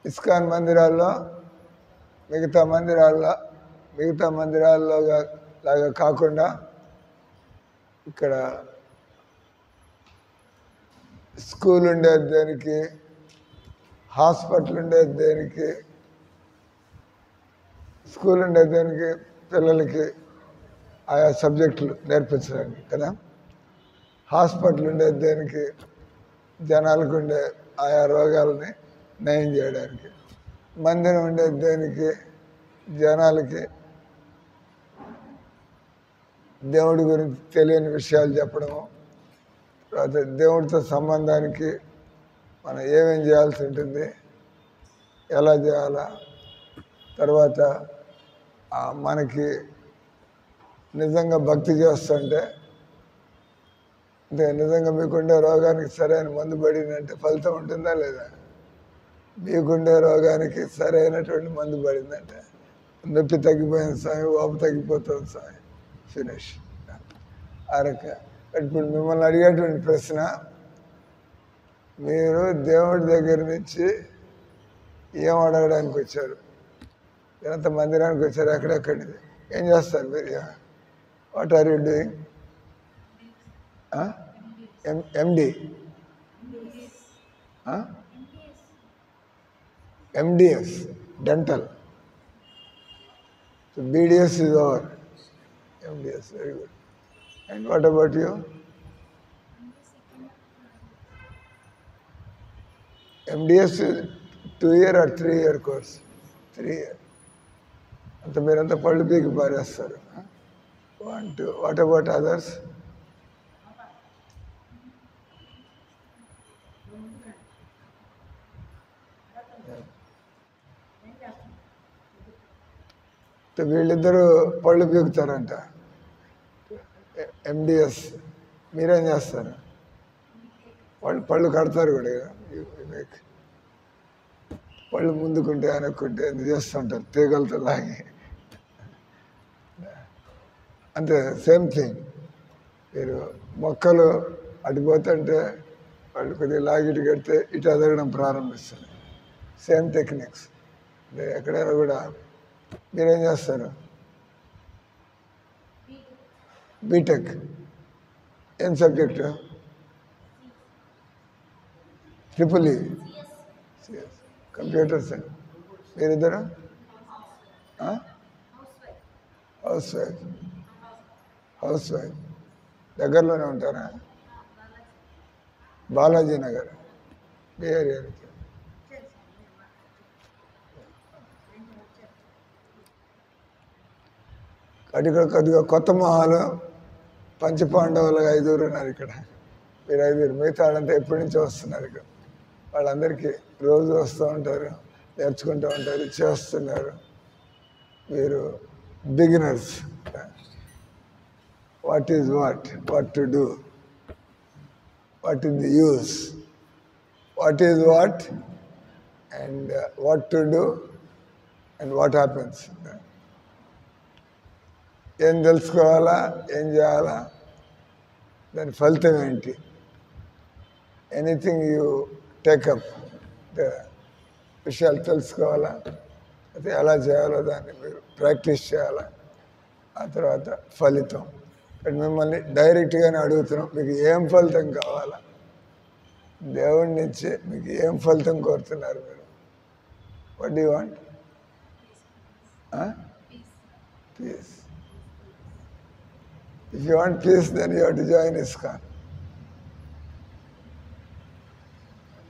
ISKCON మందిరాల్లో మిగతా మందిరాల్లో లాగా కాకుండా ఇక్కడ స్కూల్ ఉండేది దేనికి, హాస్పిటల్ ఉండేది దేనికి, స్కూల్ ఉండేది దేనికి, పిల్లలకి ఆయా సబ్జెక్టులు నేర్పించడానికి కదా. హాస్పిటల్ ఉండేది దేనికి, జనాలకు ఉండే ఆయా రోగాలని నయం చేయడానికి. మందిరం ఉండేది దేనికి, జనాలకి దేవుడి గురించి తెలియని విషయాలు చెప్పడము, తర్వాత దేవుడితో సంబంధానికి మనం ఏమేం చేయాల్సి ఉంటుంది, ఎలా చేయాలా, తర్వాత మనకి నిజంగా భక్తి చేస్తుంటే అంటే నిజంగా మీకుండే రోగానికి సరైన మందు పడిందంటే ఫలితం ఉంటుందా లేదా? మీకుండే రోగానికి సరైనటువంటి మందు పడిందంటే నొప్పి తగ్గిపోయింది స్వామి, వాపు తగ్గిపోతుంది స్వామి, ఫినిష్. ఆ రకంగా ఇప్పుడు మిమ్మల్ని అడిగేటువంటి ప్రశ్న, మీరు దేవుడి దగ్గర నుంచి ఏం అడగడానికి వచ్చారు? ఎంత మందిరానికి వచ్చారు, ఎక్కడెక్కడి ఏం చేస్తారు మీరు? What are you doing? MD MDS dental. So BDS is over. MDS, very good. And what about you? MDS is 2-year or 3-year course? 3 years. అంత మీరంతా పళ్ళు పీకి పారేస్తారు. 1, 2. What about others? వీళ్ళిద్దరూ పళ్ళు పీకుతారంట. ఎండిఎస్. మీరేం చేస్తారు? వాళ్ళు పళ్ళు కడతారు కూడా. పళ్ళు ముందుకుంటే వెనక్కుంటే ఎందుకు చేస్తుంటారు, తీగలతో లాగి. అంతే, సేమ్ థింగ్. మీరు మొక్కలు అటుపోతుంటే వాళ్ళు కొద్దిగా లాగిటి కడితే ఇటు ఎదగడం ప్రారంభిస్తుంది. Same techniques. ఎక్కడైనా కూడా మీరేం చేస్తారు? బీటెక్. ఏం సబ్జెక్టు? Triple computer science. మీరిద్దరు హౌస్ వైఫ్. దగ్గరలోనే ఉంటారా? బాలాజీ నగర్ మీ ఏరియాకి. ఇక్కడ కొద్దిగా కొత్త మొహాలు, పంచపాండవులు 5 ఉన్నారు ఇక్కడ. మీరు 5, మిగతా వాళ్ళంతా ఎప్పటి నుంచో వస్తున్నారు ఇక్కడ. వాళ్ళందరికీ రోజు వస్తూ ఉంటారు, నేర్చుకుంటూ ఉంటారు, చేస్తున్నారు. మీరు beginners. What is what to do, what is the use, what is what and what to do and what happens. ఏం తెలుసుకోవాలా, ఏం చేయాలా, దాని ఫలితం ఏంటి. ఎనీథింగ్ యూ టేకప్ విషయాలు తెలుసుకోవాలా, అయితే ఎలా చేయాలో దాన్ని మీరు ప్రాక్టీస్ చేయాలా. ఆ తర్వాత ఫలితం. ఇక్కడ మిమ్మల్ని డైరెక్ట్గానే అడుగుతున్నాం, మీకు ఏం ఫలితం కావాలా? దేవుడి నుంచి మీకు ఏం ఫలితం కోరుతున్నారు మీరు? What do you want? Peace. If you want peace, then you have to join ISKCON.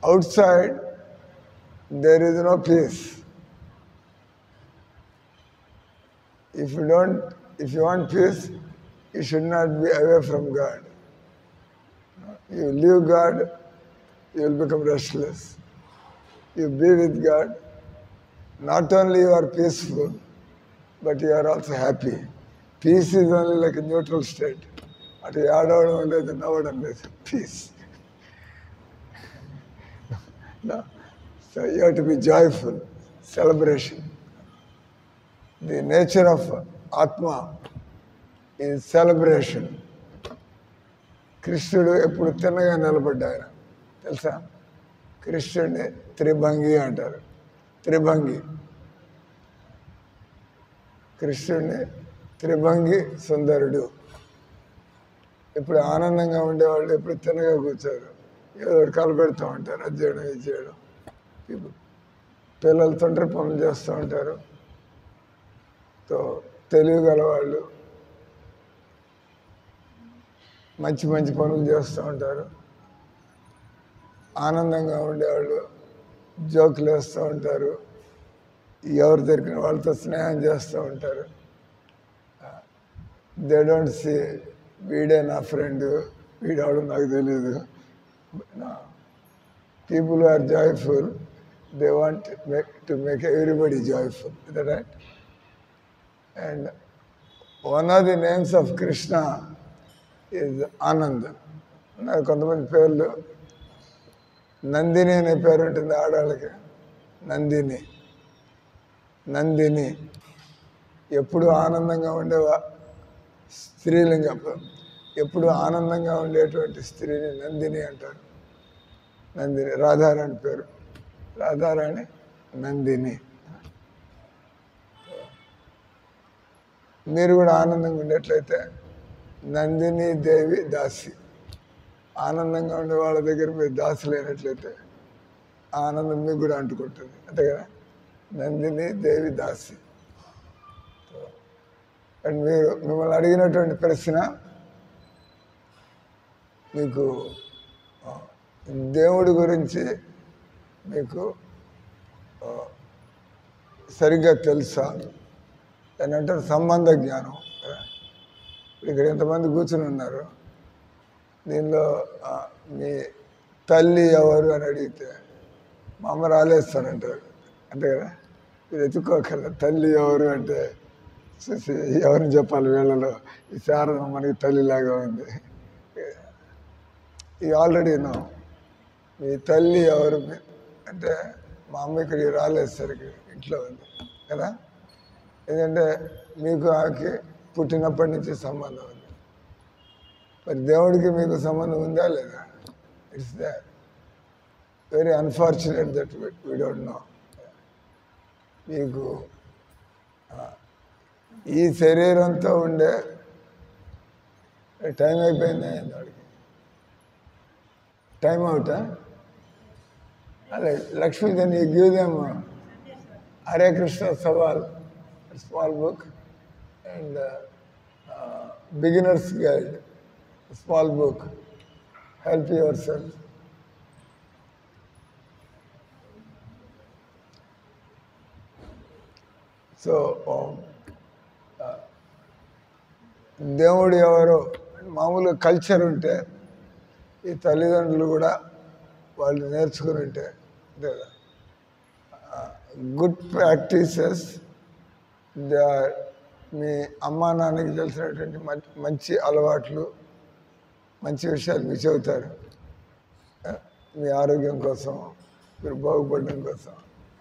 Outside, there is no peace. If you want peace, you should not be away from God. You leave God, you will become restless. You be with God, not only you are peaceful, but you are also happy. Peace is only like a neutral state. At ఏడవడం లేదు, నవ్వడం లేదు. Peace. No. So you have to be joyful. Celebration. The nature of Atma is celebration. కృష్ణుడు ఎప్పుడు తిన్నగా నిలబడ్డాయన తెలుసా? కృష్ణుడిని త్రిభంగి అంటారు. త్రిభంగి, కృష్ణుడిని త్రిభంగి సుందరుడు. ఇప్పుడు ఆనందంగా ఉండేవాళ్ళు ఎప్పుడు తినగా కూర్చోరు, ఏదో ఒకటి కలపెడుతూ ఉంటారు, అది చేయడం ఇది చేయడం. పిల్లలు తొందర పనులు చేస్తూ ఉంటారు. తెలివి గలవాళ్ళు మంచి మంచి పనులు చేస్తూ ఉంటారు. ఆనందంగా ఉండేవాళ్ళు జోకులు వేస్తూ ఉంటారు, ఎవరు దొరికిన వాళ్ళతో స్నేహం చేస్తూ ఉంటారు. దే డోంట్ సీ వీడే నా ఫ్రెండ్, వీడెవడో నాకు తెలీదు. People are joyful, they want to make everybody joyful. Is that right? And one of the names of Krishna is Anand. నాకు కొంతమంది పేర్లు, నందిని అనే పేరు ఉంటుంది ఆడవాళ్ళకి, నందిని. నందిని ఎప్పుడు ఆనందంగా ఉండేవా స్త్రీలింగం, ఎప్పుడు ఆనందంగా ఉండేటువంటి స్త్రీని నందిని అంటారు. నందిని. రాధారాణి పేరు, రాధారాణి నందిని. మీరు కూడా ఆనందంగా ఉండేట్లయితే నందిని దేవి దాసి. ఆనందంగా ఉండే వాళ్ళ దగ్గర మీరు దాసి లేనట్లయితే ఆనందం మీకు కూడా అంటుకుంటుంది, అంతే కదా. నందిని దేవి దాసి. అండ్ మీరు మిమ్మల్ని అడిగినటువంటి ప్రశ్న, మీకు దేవుడి గురించి మీకు సరిగ్గా తెలుసా అని అంటారు. సంబంధ జ్ఞానం. ఇక్కడ ఎంతమంది కూర్చుని ఉన్నారు, దీనిలో మీ తల్లి ఎవరు అని అడిగితే మా అమ్మ రాలేస్తానంటారు, అంతే కదా. మీరు ఎత్తుక్కోకల్లా తల్లి ఎవరు అంటే చూసి ఎవరిని చెప్పాలి వీళ్ళలో, ఈ శారదం మనకి తల్లిలాగా ఉంది. ఈ ఆల్రెడీ నో మీ తల్లి ఎవరు అంటే మా అమ్మ ఇక్కడికి రాలేసరికి ఇంట్లో ఉంది కదా. ఎందుకంటే మీకు ఆకి పుట్టినప్పటి నుంచి సంబంధం ఉంది. మరి దేవుడికి మీకు సంబంధం ఉందా లేదా? It's they very unfortunate that we don't know. మీకు ఈ శరీరంతో ఉండే టైం అయిపోయింది వాడికి, టైం అవుటా? అదే Lakshmi, then you give them Hare Krishna సవాల్, small book, and beginners guide, small book, help yourself. So దేవుడు ఎవరు మామూలుగా కల్చర్ ఉంటే ఈ తల్లిదండ్రులు కూడా వాళ్ళు నేర్చుకుని ఉంటే గుడ్ ప్రాక్టీసెస్, మీ అమ్మా నాన్నకి తెలిసినటువంటి మంచి అలవాట్లు, మంచి విషయాలు మీకు చెబుతారు. మీ ఆరోగ్యం కోసం, మీరు బాగుపడడం కోసం.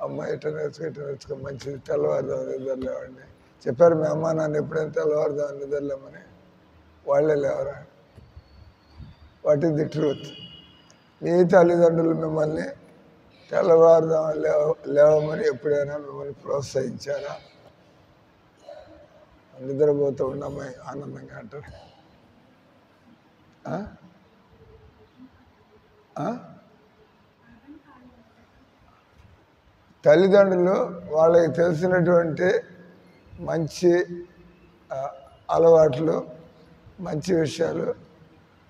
అమ్మ ఎట్లా నేర్చుకో మంచిది, తెల్లవారుదాం నిద్రలేవండి చెప్పారు. మీ అమ్మ నాన్న ఎప్పుడైనా తెల్లవారుదాం నిద్రలేమని? వాళ్ళే లేవరా? What is the truth? మీ తల్లిదండ్రులు మిమ్మల్ని తెల్లవారుదాం లేవమని ఎప్పుడైనా మిమ్మల్ని ప్రోత్సహించారా? నిద్రపోతూ ఉండమని ఆనందంగా అంటారు. తల్లిదండ్రులు వాళ్ళకి తెలిసినటువంటి మంచి అలవాట్లు, మంచి విషయాలు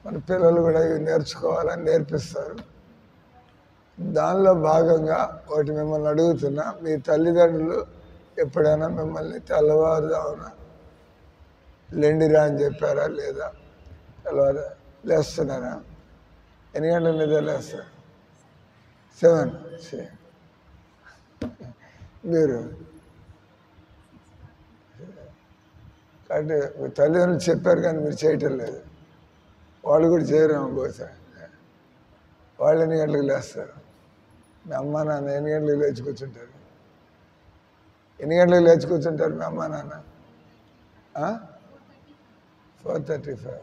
మన పిల్లలు కూడా ఇవి నేర్చుకోవాలని నేర్పిస్తారు. దానిలో భాగంగా ఒకటి మిమ్మల్ని అడుగుతున్నా, మీ తల్లిదండ్రులు ఎప్పుడైనా మిమ్మల్ని తెల్లవారుదామున లెండిరా అని చెప్పారా లేదా? తెల్లవారు లేస్తున్నారా? ఎన్ని గంటల నిద్ర లేస్తారు? 7. మీరు అంటే మీ తల్లిదండ్రులు చెప్పారు కానీ మీరు చేయటం లేదు. వాళ్ళు కూడా చేయరేమో బహుశా. వాళ్ళు ఎన్ని గంటలకు లేస్తారు? మీ అమ్మ నాన్న ఎన్ని గంటలకు లేచి కూర్చుంటారు? ఎన్ని గంటలకు లేచి కూర్చుంటారు మీ అమ్మ నాన్న? 4:35.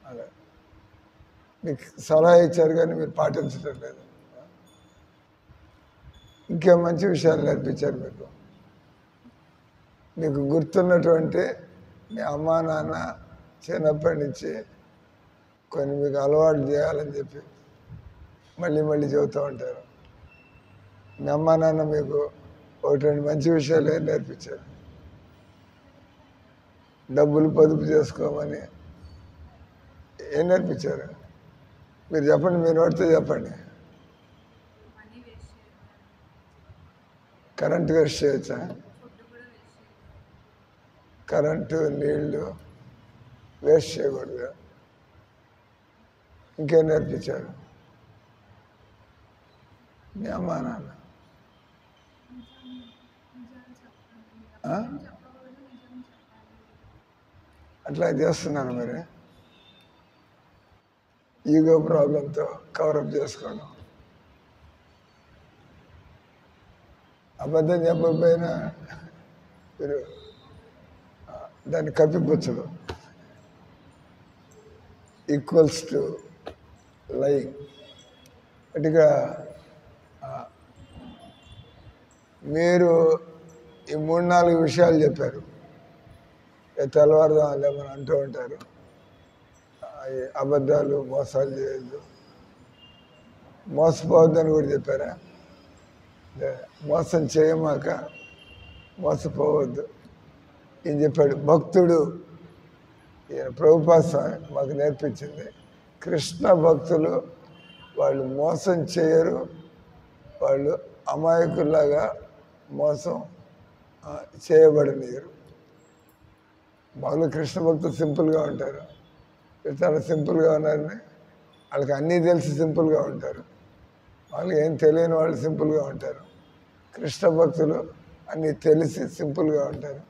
అలా మీకు సలహా ఇచ్చారు కానీ మీరు పాటించడం లేదు. ఇంకే మంచి విషయాలు నేర్పించారు మీకు. మీకు గుర్తున్నటువంటి మీ అమ్మా నాన్న చిన్నప్పటి నుంచి కొన్ని మీకు అలవాటు చేయాలని చెప్పి మళ్ళీ మళ్ళీ చెబుతూ ఉంటారు. మీ అమ్మా నాన్న మీకు ఒకటి రెండు మంచి విషయాలు ఏం నేర్పించారు? డబ్బులు పొదుపు చేసుకోమని ఏం నేర్పించారు? మీరు చెప్పండి, మీ నోటితో చెప్పండి. కరెంటు వేస్ట్ చేయొచ్చా? కరెంటు నీళ్లు వేస్ట్ చేయకూడదు. ఇంకేం నేర్పించారు మీ అమ్మా నాన్న? అట్లా చేస్తున్నారు మీరు. ఈగో ప్రాబ్లంతో కవరప్ చేసుకోవడం, అబద్ధం చెప్పకపోయినా మీరు దాన్ని కప్పిపుచ్చడం ఈక్వల్స్ టు లైయింగ్. గట్టిగా మీరు ఈ 3-4 విషయాలు చెప్పారు. తెల్లవారుదాం లేమని అంటూ ఉంటారు. అబద్ధాలు, మోసాలు చేయొద్దు, మోసపోవద్దని కూడా చెప్పారా? మోసం చేయమాక మోసపోవద్దు ఏం చెప్పాడు భక్తుడు. ఈయన ప్రభుపాద స్వామి మాకు నేర్పించింది, కృష్ణ భక్తులు వాళ్ళు మోసం చేయరు, వాళ్ళు అమాయకుల్లాగా మోసం చేయబడనియరు. వాళ్ళు కృష్ణ భక్తులు సింపుల్గా ఉంటారు. చాలా సింపుల్గా ఉన్నారని వాళ్ళకి అన్నీ తెలిసి సింపుల్గా ఉంటారు. వాళ్ళు ఏం తెలియని వాళ్ళు సింపుల్గా ఉంటారు. కృష్ణ భక్తులు అన్నీ తెలిసి సింపుల్గా ఉంటారు.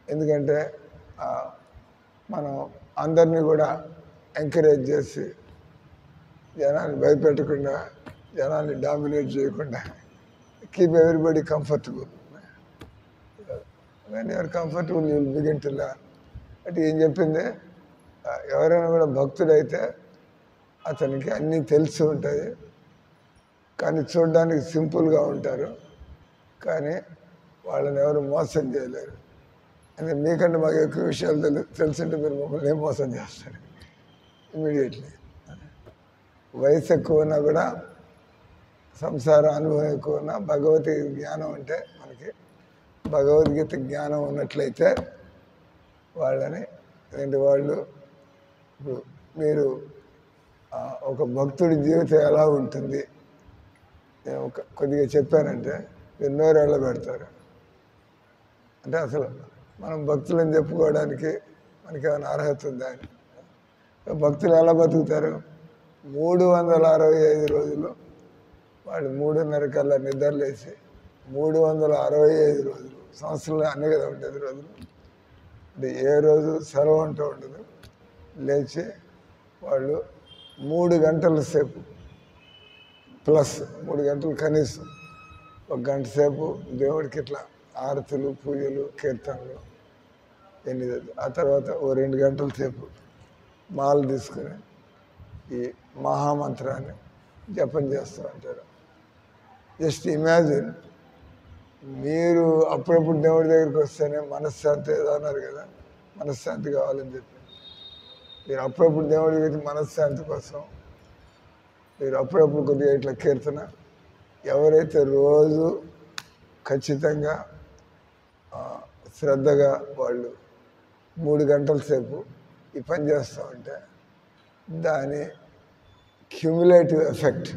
ఎందుకంటే మనం అందరినీ కూడా ఎంకరేజ్ చేసి జనాన్ని భయపెట్టకుండా, జనాన్ని డామినేట్ చేయకుండా keep everybody comfortable. When you are comfortable you will begin to learn. అంటే ఏం చెప్పింది, ఎవరైనా కూడా భక్తుడైతే అతనికి అన్నీ తెలిసి ఉంటాయి, కానీ చూడడానికి సింపుల్గా ఉంటారు, కానీ వాళ్ళని ఎవరు మోసం చేయలేరు. అంటే మీకంటే మాకు ఎక్కువ విషయాలు తెలిసింటే మీరు మమ్మల్ని ఏం మోసం చేస్తారు ఇమీడియట్లీ. వయసు ఎక్కువ ఉన్నా కూడా, సంసార అనుభవం ఎక్కువ ఉన్నా, భగవద్గీత జ్ఞానం అంటే మనకి భగవద్గీత జ్ఞానం ఉన్నట్లయితే వాళ్ళని వాళ్ళు ఇప్పుడు మీరు ఒక భక్తుడి జీవితం ఎలా ఉంటుంది నేను కొద్దిగా చెప్పానంటే మీరు నోరేళ్ళ పెడతారు. అంటే అసలు మనం భక్తులని చెప్పుకోవడానికి మనకి ఏమైనా అర్హత ఉందా అని. భక్తులు ఎలా బతుకుతారు? 365 రోజులు వాళ్ళు 3:30 కల్లా నిద్రలేసి 365 రోజులు, సంవత్సరంలో అన్నీ కదా ఉండేది రోజులు, అంటే ఏ రోజు సెలవు అంటూ ఉండదు. లేచి వాళ్ళు 3 గంటల సేపు ప్లస్ 3 గంటలు కనీసం 1 గంట సేపు దేవుడికి ఇట్లా ఆరతులు, పూజలు, కీర్తనలు ఎన్ని. ఆ తర్వాత 2 గంటల సేపు మాల తీసుకుని ఈ మహామంత్రాన్ని జపం చేస్తూ ఉంటారు. జస్ట్ ఇమాజిన్, మీరు అప్పుడప్పుడు దేవుడి దగ్గరికి వస్తేనే మనశ్శాంతి ఏదో అన్నారు కదా, మనశ్శాంతి కావాలని చెప్పి మీరు అప్పుడప్పుడు దేవుడి దగ్గరికి మనశ్శాంతి కోసం మీరు అప్పుడప్పుడు కొద్దిగా ఇట్లా కీర్తన, ఎవరైతే రోజు ఖచ్చితంగా శ్రద్ధగా వాళ్ళు 3 గంటల సేపు ఈ పని చేస్తూ ఉంటే దాని క్యూములేటివ్ ఎఫెక్ట్,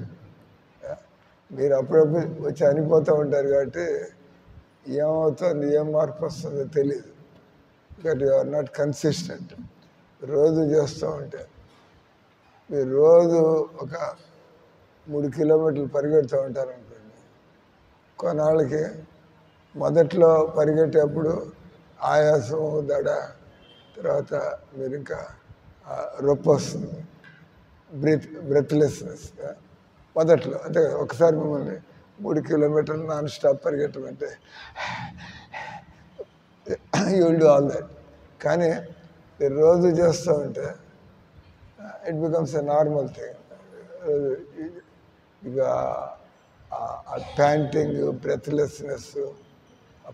మీరు అప్పుడప్పుడు వచ్చి అనిపోతూ ఉంటారు కాబట్టి ఏమవుతుంది, ఏం మార్పు వస్తుందో తెలియదు. But you are not consistent. రోజు చేస్తూ ఉంటే మీరు రోజు ఒక 3 కిలోమీటర్లు పరిగెడుతూ ఉంటారు అనుకోండి, కొన్నాళ్ళకి మొదట్లో పరిగెట్టేప్పుడు ఆయాసం, దడ, తర్వాత మీరు ఇంకా రొప్పి వస్తుంది, బ్రెత్లెస్నెస్ మొదట్లో. అంతే కదా, ఒకసారి మిమ్మల్ని 3 కిలోమీటర్లు నాన్ స్టాప్ పరిగెట్టమంటే you will do all that. కానీ మీరు రోజు చేస్తూ ఉంటే it becomes a normal thing. ఇక ఆ ప్యాంటింగ్, బ్రెత్లెస్నెస్,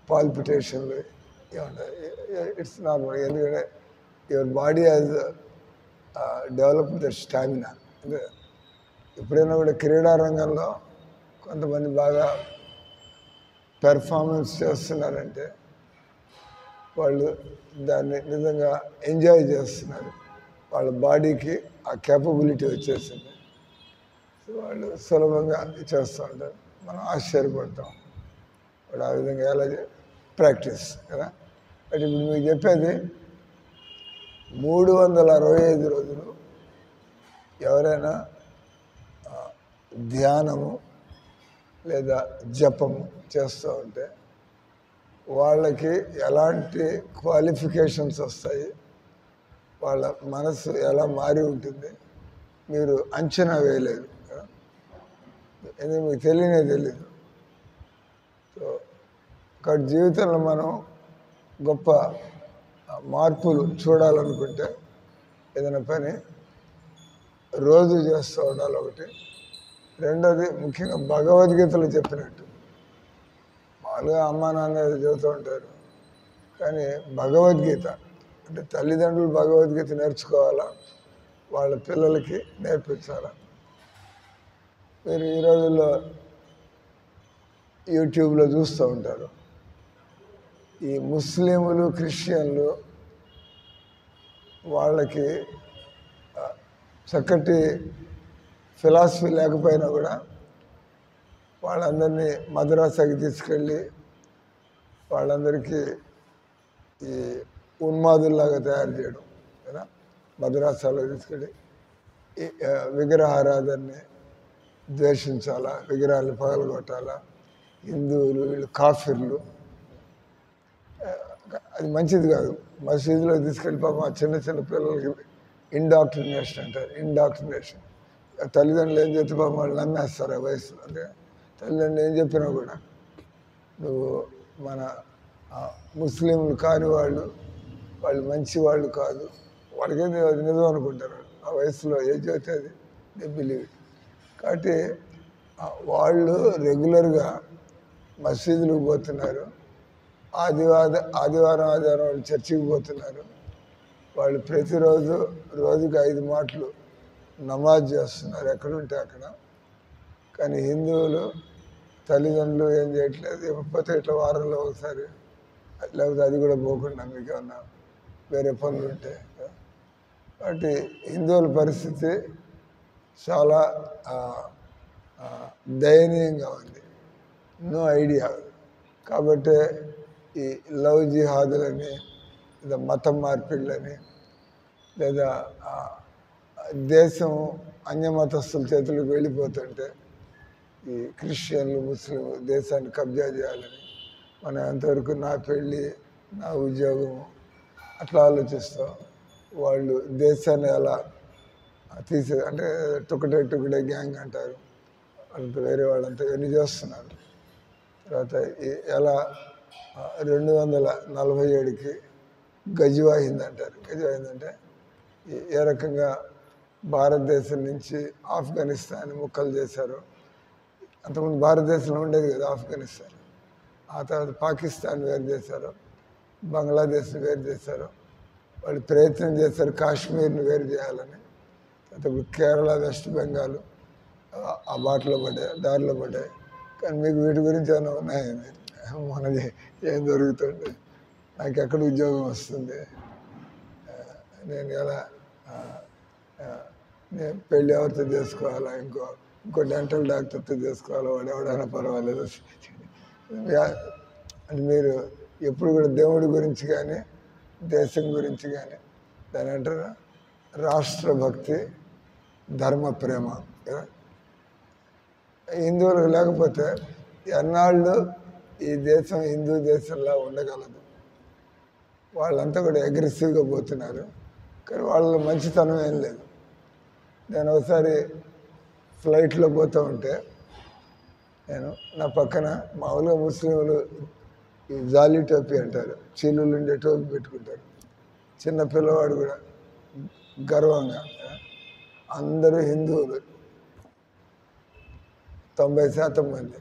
పాల్పిటేషన్లు ఏముంటాయి. It's normal. ఎందుకంటే your body has develop the stamina. అంటే ఎప్పుడైనా కూడా క్రీడా రంగంలో కొంతమంది బాగా పెర్ఫార్మెన్స్ చేస్తున్నారంటే వాళ్ళు దాన్ని నిజంగా ఎంజాయ్ చేస్తున్నారు. వాళ్ళ బాడీకి ఆ కేపబిలిటీ వచ్చేసింది. వాళ్ళు సులభంగా చేస్తూ ఉంటారు. మనం ఆశ్చర్యపడతాం. వాడు ఆ విధంగా ఎలా ప్రాక్టీస్ కదా. బట్ ఇప్పుడు మీకు చెప్పేది 365 రోజులు ఎవరైనా ధ్యానము లేదా జపము చేస్తూ ఉంటే వాళ్ళకి ఎలాంటి క్వాలిఫికేషన్స్ వస్తాయి, వాళ్ళ మనసు ఎలా మారి ఉంటుంది మీరు అంచనా వేయలేరు. ఎందుకంటే మీకు తెలియదు. సో కాబట్టి జీవితంలో మనం గొప్ప మార్పులు చూడాలనుకుంటే ఏదైనా పని రోజు చేస్తూ ఉండాలి ఒకటి. రెండోది ముఖ్యంగా భగవద్గీతలో చెప్పినట్టు మామూలుగా అమ్మా నాన్న చదువుతూ ఉంటారు, కానీ భగవద్గీత అంటే తల్లిదండ్రులు భగవద్గీత నేర్చుకోవాలా, వాళ్ళ పిల్లలకి నేర్పించాలా. మీరు ఈ రోజుల్లో యూట్యూబ్లో చూస్తూ ఉంటారు, ఈ ముస్లింలు క్రిస్టియన్లు వాళ్ళకి చక్కటి ఫిలాసఫీ లేకపోయినా కూడా వాళ్ళందరినీ మద్రాసాకి తీసుకెళ్ళి వాళ్ళందరికీ ఈ ఉన్మాదుల్లాగా తయారు చేయడం కదా. మద్రాసాలో తీసుకెళ్ళి ఈ విగ్రహారాధనని ద్వేషించాలా, విగ్రహాలు పగలగొట్టాలా, హిందువులు వీళ్ళు కాఫిర్లు, అది మంచిది కాదు. మసీదులో తీసుకెళ్ళి పాపం ఆ చిన్న చిన్న పిల్లలకి ఇండాక్ట్రినేషన్ అంటారు. ఇండాక్ట్రినేషన్ తల్లిదండ్రులు ఏం చెప్తే పాపం వాళ్ళు నమ్మేస్తారు ఆ వయసులో. అంటే తల్లిదండ్రులు ఏం చెప్పినా కూడా నువ్వు మన ముస్లింలు కాని వాళ్ళు మంచి వాళ్ళు కాదు, వాళ్ళకేంది అది నిజం అనుకుంటారు. ఆ వయసులో ఏం చెబితే అది దే బిలీవ్. కాబట్టి వాళ్ళు రెగ్యులర్గా మసీదులకు పోతున్నారు, ఆదివారం వాళ్ళు చర్చికి పోతున్నారు, వాళ్ళు ప్రతిరోజు రోజుకి 5 మాటలు నమాజ్ చేస్తున్నారు ఎక్కడుంటే అక్కడ. కానీ హిందువులు తల్లిదండ్రులు ఏం చేయట్లేదు, ఇకపోతే ఇట్లా వారంలో ఒకసారి, లేకపోతే అది కూడా పోకుండా మీకు ఏమన్నా వేరే పనులు ఉంటే. కాబట్టి హిందువుల పరిస్థితి చాలా దయనీయంగా ఉంది. No idea. కాబట్టి ఈ లవ్ జిహాదులని లేదా మతం మార్పిళ్ళని లేదా దేశం అన్యమతస్తుల చేతులకు వెళ్ళిపోతుంటే ఈ క్రిస్టియన్లు ముస్లిం దేశాన్ని కబ్జా చేయాలని మనం ఎంతవరకు నా పెళ్ళి నా ఉద్యోగం అట్లా ఆలోచిస్తాం. వాళ్ళు దేశాన్ని ఎలా అంటే టుకడే గ్యాంగ్ అంటారు, వాళ్ళంతా వేరే వాళ్ళంతా ఇవన్నీ చేస్తున్నారు. తర్వాత ఎలా 247కి గజవాహింది అంటారు. గజవాహింది ఏ రకంగా భారతదేశం నుంచి ఆఫ్ఘనిస్తాన్ ముక్కలు చేశారు. అంతకుముందు భారతదేశంలో ఉండేది కదా ఆఫ్ఘనిస్తాన్. ఆ తర్వాత పాకిస్తాన్ వేరు చేశారు, బంగ్లాదేశ్ని వేరు చేశారు. వాళ్ళు ప్రయత్నం చేశారు కాశ్మీర్ని వేరు చేయాలని. తర్వాత కేరళ, వెస్ట్ బెంగాల్ ఆ దారిలో పడ్డాయి. కానీ మీకు వీటి గురించి ఏమైనా ఉన్నాయి? మనది ఏం జరుగుతుంది, నాకు ఎక్కడ ఉద్యోగం వస్తుంది, నేను ఎలా నేను పెళ్ళి ఎవరితో చేసుకోవాలా, ఇంకో డెంటల్ డాక్టర్తో చేసుకోవాలా, వాడు ఎవడైనా పర్వాలేదు. అంటే మీరు ఎప్పుడు కూడా దేవుడి గురించి కానీ దేశం గురించి కానీ దాని అంటారు రాష్ట్రభక్తి, ధర్మ ప్రేమ కదా. హిందువులకు లేకపోతే ఎన్నాళ్ళు ఈ దేశం హిందూ దేశంలా ఉండగలదు. వాళ్ళంతా కూడా అగ్రెసివ్గా పోతున్నారు, కానీ వాళ్ళ మంచితనం ఏం లేదు. నేను ఒకసారి ఫ్లైట్లో పోతూ ఉంటే నా పక్కన మామూలుగా ముస్లింలు ఈ జాలీ టోపీ అంటారు, చీలులు ఉండే టోపీ పెట్టుకుంటారు. చిన్న పిల్లవాడు కూడా గర్వంగా. అందరూ హిందువులు. 90% మంది.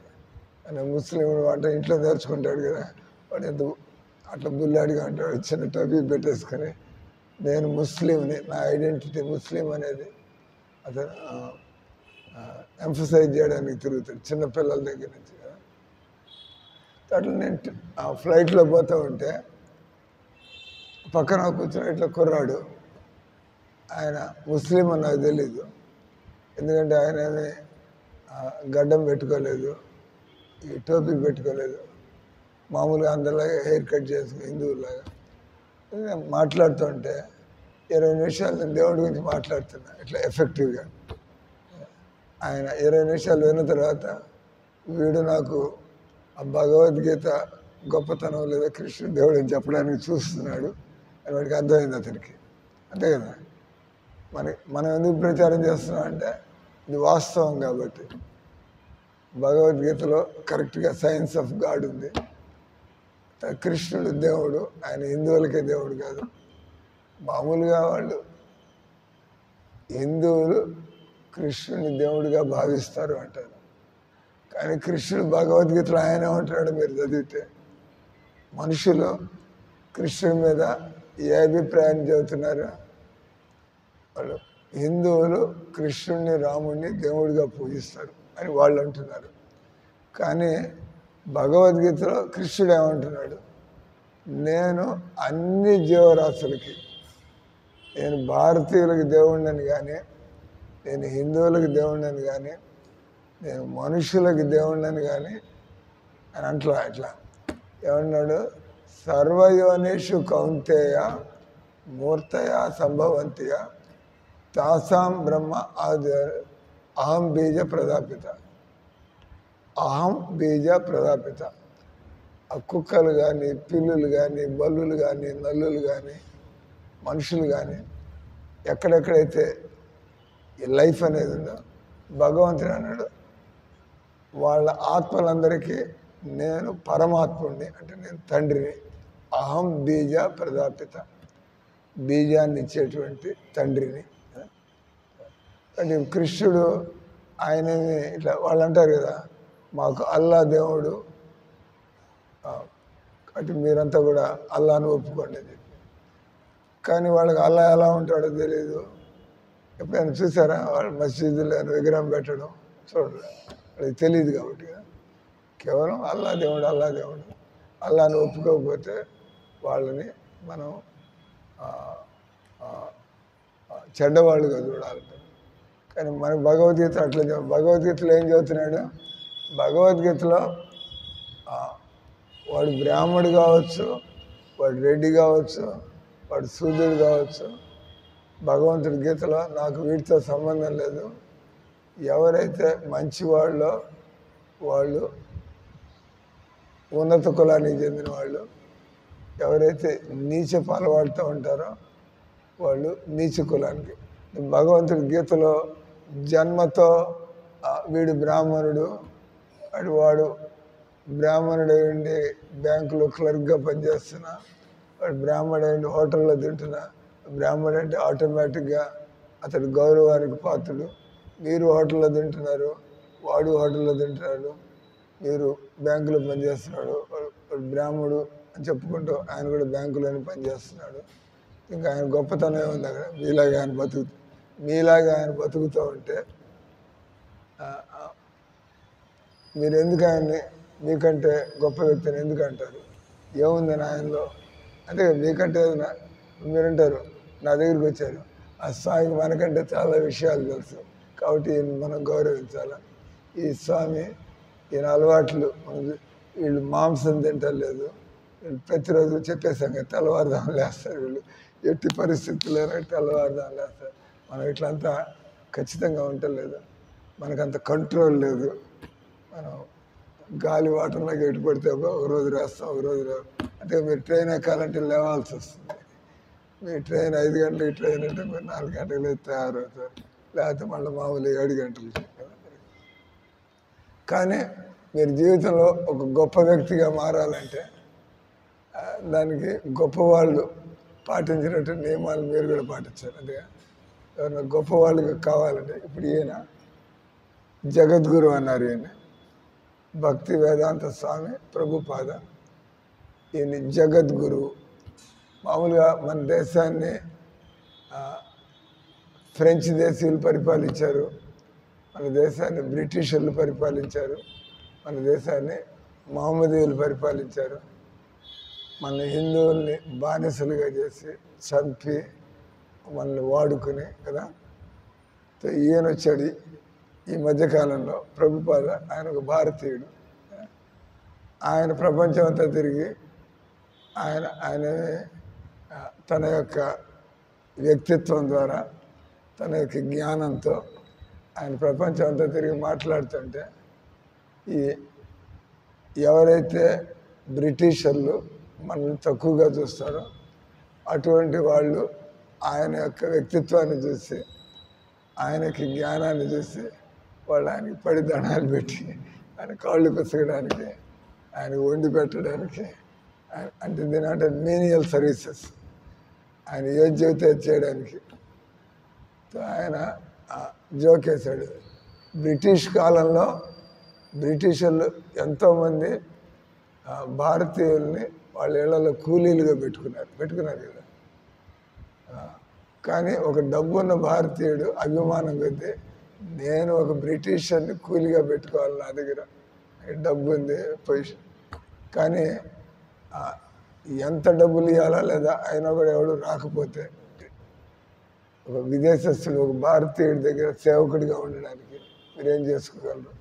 ఆయన ముస్లిం అంటే ఇంట్లో నేర్చుకుంటాడు కదా, వాడు ఎందుకు అట్లా బుల్లాడిగా అంటాడు, చిన్న టోపీ పెట్టేసుకొని నేను ముస్లింని, నా ఐడెంటిటీ ముస్లిం అనేది అతను ఎంఫసైజ్ చేయడానికి తిరుగుతాడు చిన్నపిల్లల దగ్గర నుంచి కదా. అట్లా నేను ఫ్లైట్లో పోతూ ఉంటే పక్కన కూర్చొని ఇట్లా కుర్రాడు, ఆయన ముస్లిం అని నాకు తెలీదు, ఎందుకంటే ఆయన గడ్డం పెట్టుకోలేదు, ఈ టోపీ పెట్టుకోలేదు, మామూలుగా అందరిలాగా హెయిర్ కట్ చేసుకుని హిందువులాగా మాట్లాడుతుంటే 20 నిమిషాలు నేను దేవుడి గురించి మాట్లాడుతున్నా ఇట్లా ఎఫెక్టివ్గా. ఆయన 20 నిమిషాలు విన్న తర్వాత వీడు నాకు ఆ భగవద్గీత గొప్పతనం లేదా కృష్ణుడు దేవుడు అని చెప్పడానికి చూస్తున్నాడు అని వాడికి అర్థమైంది అతనికి. అంతే కదా, మనం ఎందుకు ప్రచారం చేస్తున్నాం అంటే ఇది వాస్తవం కాబట్టి. భగవద్గీతలో కరెక్ట్గా సైన్స్ ఆఫ్ గాడ్ ఉంది. కృష్ణుడు దేవుడు, ఆయన హిందువులకే దేవుడు కాదు. మామూలుగా వాళ్ళు హిందువులు కృష్ణుని దేవుడిగా భావిస్తారు అంటారు, కానీ కృష్ణుడు భగవద్గీతలో ఆయన ఏమంటాడు మీరు చదివితే, మనుషులు కృష్ణుడి మీద ఏ అభిప్రాయాన్ని చెబుతున్నారు, వాళ్ళు హిందువులు కృష్ణుడిని రాముడిని దేవుడిగా పూజిస్తారు అని వాళ్ళు అంటున్నారు. కానీ భగవద్గీతలో కృష్ణుడు ఏమంటున్నాడు, నేను అన్ని జీవరాశులకి, నేను భారతీయులకి దేవుడిని కానీ, నేను హిందువులకి దేవుడిని కానీ, నేను మనుషులకి దేవుడిని కానీ అని అంటలా. ఇట్లా ఏమన్నాడు, సర్వయోనిషు కౌంతేయ మూర్తయ సంభవంతియ తాసాం బ్రహ్మ ఆది అహం బీజ ప్రదాపిత. అహం బీజ ప్రదాపిత. ఆ కుక్కలు కానీ, పిల్లులు కానీ, బల్లులు కానీ, నల్లులు కానీ, మనుషులు కానీ, ఎక్కడెక్కడైతే ఈ లైఫ్ అనేది ఉందో భగవంతుడు అన్నాడు, వాళ్ళ ఆత్మలందరికీ నేను పరమాత్ముడిని, అంటే నేను తండ్రిని. అహం బీజ ప్రదాపిత, బీజాన్ని ఇచ్చేటువంటి తండ్రిని. అంటే కృష్ణుడు ఆయనని ఇట్లా వాళ్ళు అంటారు కదా, మాకు అల్లా దేవుడు, అంటే మీరంతా కూడా అల్లాను ఒప్పుకోండి అని చెప్పి. కానీ వాళ్ళకి అల్లా ఎలా ఉంటాడో తెలియదు. ఎప్పుడైనా చూసారా వాళ్ళు మసీదులో విగ్రహం పెట్టడం? చూడలేదు, వాళ్ళకి తెలియదు కాబట్టి. కేవలం అల్లా దేవుడు, అల్లా దేవుడు. అల్లాని ఒప్పుకోకపోతే వాళ్ళని మనం చెడ్డవాళ్ళుగా చూడాలి. కానీ మనకు భగవద్గీత అట్లా భగవద్గీతలో ఏం చదువుతున్నాడు, భగవద్గీతలో వాడు బ్రాహ్మడు కావచ్చు, వాడు రెడ్డి కావచ్చు, వాడు శూద్రుడు కావచ్చు, భగవంతుడి గీతలో నాకు వీటితో సంబంధం లేదు. ఎవరైతే మంచివాళ్ళో వాళ్ళు ఉన్నత కులానికి చెందిన వాళ్ళు, ఎవరైతే నీచ అలవాటుతో ఉంటారో వాళ్ళు నీచ కులానికి. భగవంతుడి గీతలో జన్మతో వీడు బ్రాహ్మణుడు, వాడు బ్రాహ్మణుడు ఉండి బ్యాంకులో క్లర్క్గా పనిచేస్తున్నా, వాడు బ్రాహ్మణుడు ఉండి హోటల్లో తింటున్నా, బ్రాహ్మణుడు అంటే ఆటోమేటిక్గా అతడు గౌరవానికి పాత్రుడు. మీరు హోటల్లో తింటున్నారు, వాడు హోటల్లో తింటున్నాడు, మీరు బ్యాంకులో పనిచేస్తున్నాడు, వాడు బ్రాహ్మణుడు అని చెప్పుకుంటూ ఆయన కూడా బ్యాంకులోనే పనిచేస్తున్నాడు. ఇంకా ఆయన గొప్పతనం ఏముంది అక్కడ? మీలాగా ఆయన బతుకుతూ ఉంటే మీరు ఎందుకు ఆయన్ని మీకంటే గొప్ప వ్యక్తిని ఎందుకు అంటారు? ఏముందని ఆయనలో? అంటే మీకంటే మీరంటారు, నా దగ్గరికి వచ్చారు, ఆ స్వామికి మనకంటే చాలా విషయాలు తెలుసు కాబట్టి ఈయన మనం గౌరవించాలి. ఈ స్వామి ఈయన అలవాట్లు, వీళ్ళు మాంసం తింటలేదు, వీళ్ళు ప్రతిరోజు చెప్పేసాం కదా తెల్లవారుదాం లేస్తారు, వీళ్ళు ఎట్టి పరిస్థితుల్లో తెల్లవారుదాం లేస్తారు. మనం ఇట్లంతా ఖచ్చితంగా ఉండలేదు, మనకంత కంట్రోల్ లేదు. మనం గాలి వాటర్లోకి ఎటు పడితే ఒక రోజు రాస్తాం, ఒక రోజు రావు. అంటే మీరు ట్రైన్ ఎక్కాలంటే లేవాల్సి వస్తుంది. మీ ట్రైన్ 5 గంటలకి ట్రైన్ అంటే మీరు 4 గంటలకు తయారవుతారు, లేకపోతే మళ్ళీ మామూలు 7 గంటలు. కానీ మీరు జీవితంలో ఒక గొప్ప వ్యక్తిగా మారాలంటే దానికి గొప్పవాళ్ళు పాటించినట్టు నియమాలు మీరు కూడా పాటించాలి. అంతే ఎవరైనా గొప్పవాళ్ళుగా కావాలంటే ఇప్పుడు ఈయన జగద్గురు అన్నారు ఈయన. భక్తి వేదాంత స్వామి ప్రభుపాద, ఈయన జగద్గురు. మామూలుగా మన దేశాన్ని ఫ్రెంచ్ దేశీయులు పరిపాలించారు, మన దేశాన్ని బ్రిటిషర్లు పరిపాలించారు, మన దేశాన్ని మహమ్మదీయులు పరిపాలించారు, మన హిందువుల్ని బానిసలుగా చేసి చంపి మనల్ని వాడుకుని కదా. ఈయన వచ్చాడు ఈ మధ్యకాలంలో ప్రభుపాద. ఆయన ఒక భారతీయుడు. ఆయన ప్రపంచం అంతా తిరిగి ఆయన తన యొక్క వ్యక్తిత్వం ద్వారా, తన యొక్క జ్ఞానంతో ఆయన ప్రపంచం అంతా తిరిగి మాట్లాడుతుంటే, ఎవరైతే బ్రిటిషర్లు మనల్ని తక్కువగా చూస్తారో అటువంటి వాళ్ళు ఆయన యొక్క వ్యక్తిత్వాన్ని చూసి, ఆయనకి జ్ఞానాన్ని చూసి వాళ్ళు ఆయనకి పడి దండాలు పెట్టి, ఆయన కాళ్ళు పిసగడానికి, ఆయన వండి పెట్టడానికి, అంటే దీని అంటే మీనియల్ సర్వీసెస్, ఆయన ఏది చెబితే చేయడానికి ఆయన జోకేశాడు. బ్రిటిష్ కాలంలో బ్రిటిషర్లు ఎంతోమంది భారతీయుల్ని వాళ్ళ ఇళ్లలో కూలీలుగా పెట్టుకున్నారు కదా. కానీ ఒక డబ్బున్న భారతీయుడు అభిమానం కొద్దీ, నేను ఒక బ్రిటిషర్ని కూలీగా పెట్టుకోవాలి, నా దగ్గర డబ్బు ఉంది, పొజిషన్. కానీ ఎంత డబ్బులు ఇవ్వాలా లేదా అయినా కూడా ఎవడు రాకపోతే, ఒక విదేశస్తుడు ఒక భారతీయుడి దగ్గర సేవకుడిగా ఉండడానికి మీరేం చేసుకోగలరు?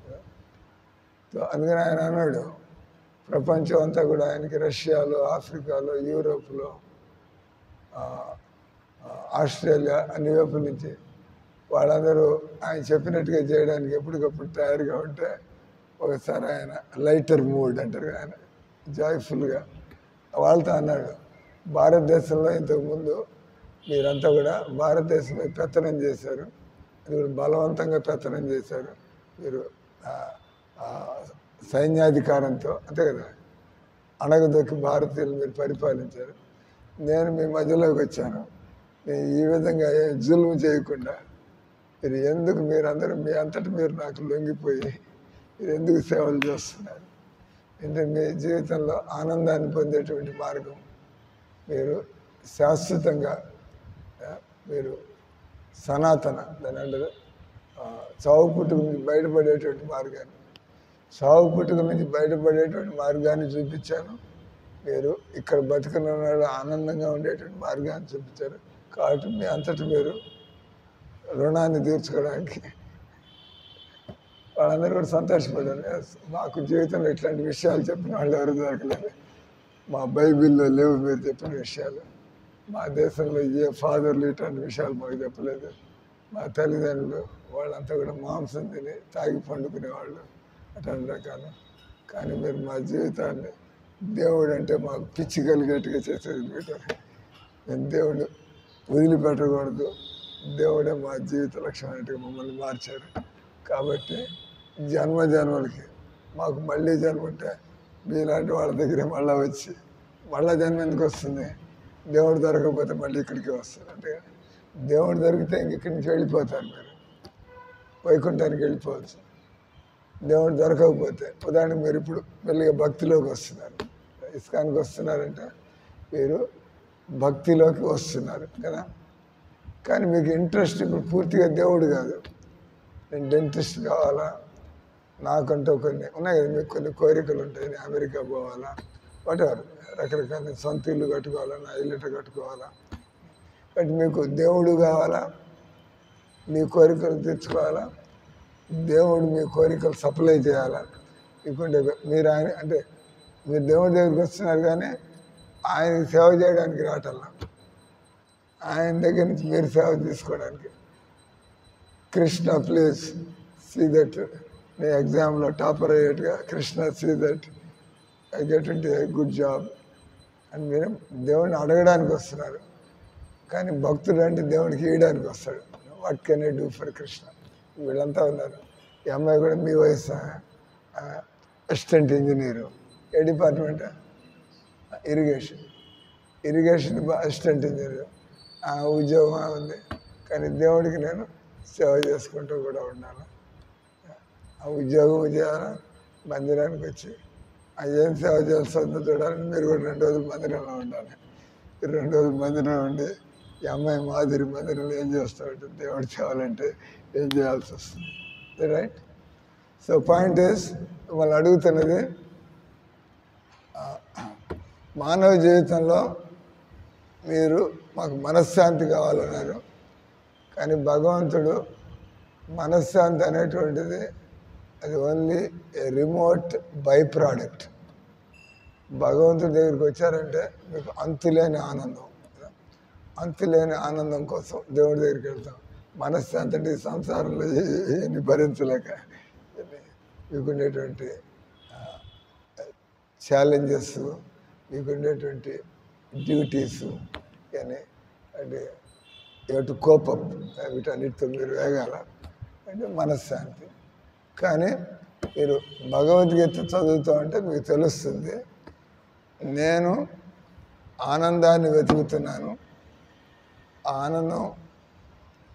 అందుకని ఆయన అన్నాడు, ప్రపంచం అంతా కూడా ఆయనకి రష్యాలో, ఆఫ్రికాలో, యూరోప్లో, ఆస్ట్రేలియా అన్ని వైపుల నుంచి వాళ్ళందరూ ఆయన చెప్పినట్టుగా చేయడానికి ఎప్పటికప్పుడు తయారుగా ఉంటే, ఒకసారి ఆయన లైటర్ మూడ్ అంటారు, ఆయన జాయ్ఫుల్గా వాళ్ళతో అన్నాడు, భారతదేశంలో ఇంతకుముందు మీరంతా కూడా భారతదేశంలో పెత్తనం చేశారు, మీరు బలవంతంగా పెత్తనం చేశారు, మీరు సైన్యాధికారంతో అంతే కదా అణగదొక్కి భారతీయులు మీరు పరిపాలించారు. నేను మీ మధ్యలోకి వచ్చాను, నేను ఈ విధంగా జులుము చేయకుండా మీరందరూ మీ అంతటి మీరు నాకు లొంగిపోయి మీరు ఎందుకు సేవలు చేస్తున్నారు? అంటే మీ జీవితంలో ఆనందాన్ని పొందేటువంటి మార్గం, మీరు శాశ్వతంగా మీరు సనాతన దాని అంటారు చావు పుట్టుక నుంచి బయటపడేటువంటి మార్గాన్ని, చావు పుట్టుక నుంచి బయటపడేటువంటి మార్గాన్ని చూపించాను. మీరు ఇక్కడ బతుకున్న వాళ్ళు ఆనందంగా ఉండేటువంటి మార్గాన్ని చూపించారు. కాబట్టి మీ అంతటి మీరు రుణాన్ని తీర్చుకోవడానికి వాళ్ళందరూ కూడా సంతోషపడ్డారు. మాకు జీవితంలో ఇట్లాంటి విషయాలు చెప్పిన వాళ్ళు ఎవరు దొరకలేదు, మా బైబిల్లో లేవు మీరు చెప్పిన విషయాలు, మా దేశంలో ఏ ఫాదర్లు ఇట్లాంటి విషయాలు మాకు చెప్పలేదు, మా తల్లిదండ్రులు వాళ్ళంతా కూడా మాంసం తిని తాగి పండుకునేవాళ్ళు, అట్లాంటి రకాలు. కానీ మీరు మా జీవితాన్ని దేవుడు అంటే మాకు పిచ్చి కలిగేట్టుగా చేసేది పెట్టారు. మేము దేవుడు వదిలిపెట్టకూడదు, దేవుడే మా జీవిత లక్ష్యం అన్నట్టుగా మమ్మల్ని మార్చారు. కాబట్టి జన్మలకి మాకు మళ్ళీ జన్మ ఉంటే మీలాంటి వాళ్ళ దగ్గర మళ్ళీ వచ్చి, మళ్ళీ జన్మ ఎందుకు వస్తుంది? దేవుడు దొరకకపోతే మళ్ళీ ఇక్కడికి వస్తారు. అంటే దేవుడు దొరికితే ఇక్కడి నుంచి వెళ్ళిపోతారు, మీరు వైకుంఠానికి వెళ్ళిపోవచ్చు. దేవుడు దొరకకపోతే, ఉదాహరణకు మీరు ఇప్పుడు మెల్లిగా భక్తిలోకి వస్తున్నారు, ఇస్కాన్కి వస్తున్నారంటే మీరు భక్తిలోకి వస్తున్నారు కదా. కానీ మీకు ఇంట్రెస్ట్ ఇప్పుడు పూర్తిగా దేవుడు కాదు, నేను డెంటిస్ట్ కావాలా, నాకంటూ కొన్ని ఉన్నాయి కదా, మీకు కొన్ని కోరికలు ఉంటాయి, నేను అమెరికా పోవాలా, వాటెవర్ రకరకాల సొంత ఇల్లు కట్టుకోవాలా, నా ఇల్లుట కట్టుకోవాలా. బట్ మీకు దేవుడు కావాలా, మీ కోరికలు తీర్చుకోవాలా, దేవుడు మీ కోరికలు సప్లై చేయాలా. ఇకుంటే మీరు ఆయన అంటే మీరు దేవుడి దగ్గరికి వస్తున్నారు కానీ ఆయనకి సేవ చేయడానికి రావటల్లా, ఆయన దగ్గర నుంచి మీరు సేవ తీసుకోవడానికి. కృష్ణ ప్లీజ్ సీ దట్ నేను ఎగ్జామ్లో టాపర్ అయ్యేట్టుగా, Krishna see that I get into a good job అని మీరు దేవుడిని అడగడానికి వస్తున్నారు. కానీ భక్తుడు అంటే దేవుడికి ఇవ్వడానికి వస్తాడు. What can I do for Krishna? వీళ్ళంతా ఉన్నారు. ఈ అమ్మాయి కూడా మీ వయసు, అసిస్టెంట్ ఇంజనీరు, ఏ డిపార్ట్మెంట్? ఇరిగేషన్ అసిస్టెంట్ ఇంజనీర్, ఉద్యోగం ఉంది. కానీ దేవుడికి నేను సేవ చేసుకుంటూ కూడా ఉన్నాను. ఆ ఉద్యోగం చేయాలా, మందిరానికి వచ్చి ఏం సేవ చేస్తుందో చూడాలని మీరు కూడా 2 రోజులు మందిరంలో ఉండాలి. 2 రోజులు మందిరంలో ఉండి ఈ అమ్మాయి మాదిరి మందిరంలో ఏం చేస్తూ ఉంటుంది, దేవుడు చేయాలంటే ఏం చేయాల్సి వస్తుంది. రైట్. సో పాయింట్ ఈస్, వాళ్ళు అడుగుతున్నది మానవ జీవితంలో మీరు మాకు మనశ్శాంతి కావాలన్నారు. కానీ భగవంతుడు మనశ్శాంతి అనేటువంటిది అది only A remote by product. భగవంతుడి దగ్గరికి వచ్చారంటే మీకు అంతులేని ఆనందం, అంతులేని ఆనందం కోసం దేవుడి దగ్గరికి వెళ్తాం. మనశ్శాంతి అంటే ఈ సంసారంలో ఎన్ని భరించలేక మీకుండేటువంటి ఛాలెంజెస్, మీకుండేటువంటి డ్యూటీస్ కానీ అంటే టు కోపప్ వీటన్నిటితో మీరు వేగాల అంటే మనశ్శాంతి. కానీ మీరు భగవద్గీత చదువుతూ అంటే మీకు తెలుస్తుంది, నేను ఆనందాన్ని వెతుకుతున్నాను, ఆనందం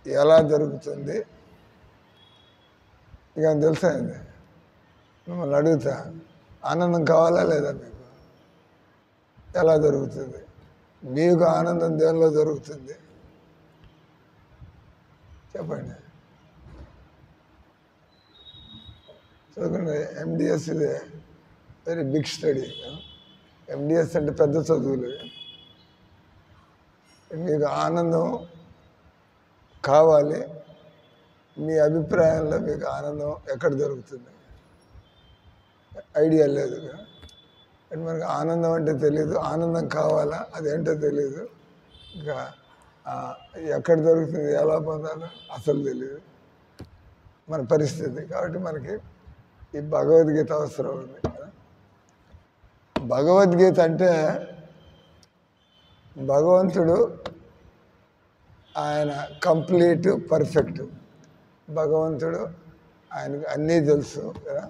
ఎలా దొరుకుతుంది. ఇక తెలుసా అండి, మిమ్మల్ని అడుగుతా, ఆనందం కావాలా లేదా మీకు? ఎలా దొరుకుతుంది? మీకు ఆనందం దేనిలో దొరుకుతుంది చెప్పండి. చదువుకోండి. ఎండిఎస్ ఇది వెరీ బిగ్ స్టడీ. ఎండిఎస్ అంటే పెద్ద చదువులు. మీకు ఆనందం కావాలి, మీ అభిప్రాయంలో మీకు ఆనందం ఎక్కడ దొరుకుతుంది? ఐడియా లేదు. అంటే మనకు ఆనందం అంటే తెలియదు, ఆనందం కావాలా అదేంటో తెలియదు, ఇంకా ఎక్కడ దొరుకుతుంది, ఎలా పొందాలో అసలు తెలియదు మన పరిస్థితి. కాబట్టి మనకి ఈ భగవద్గీత అవసరం ఉంది. భగవద్గీత అంటే భగవంతుడు ఆయన కంప్లీట్ పర్ఫెక్ట్. భగవంతుడు ఆయనకు అన్నీ తెలుసు కదా,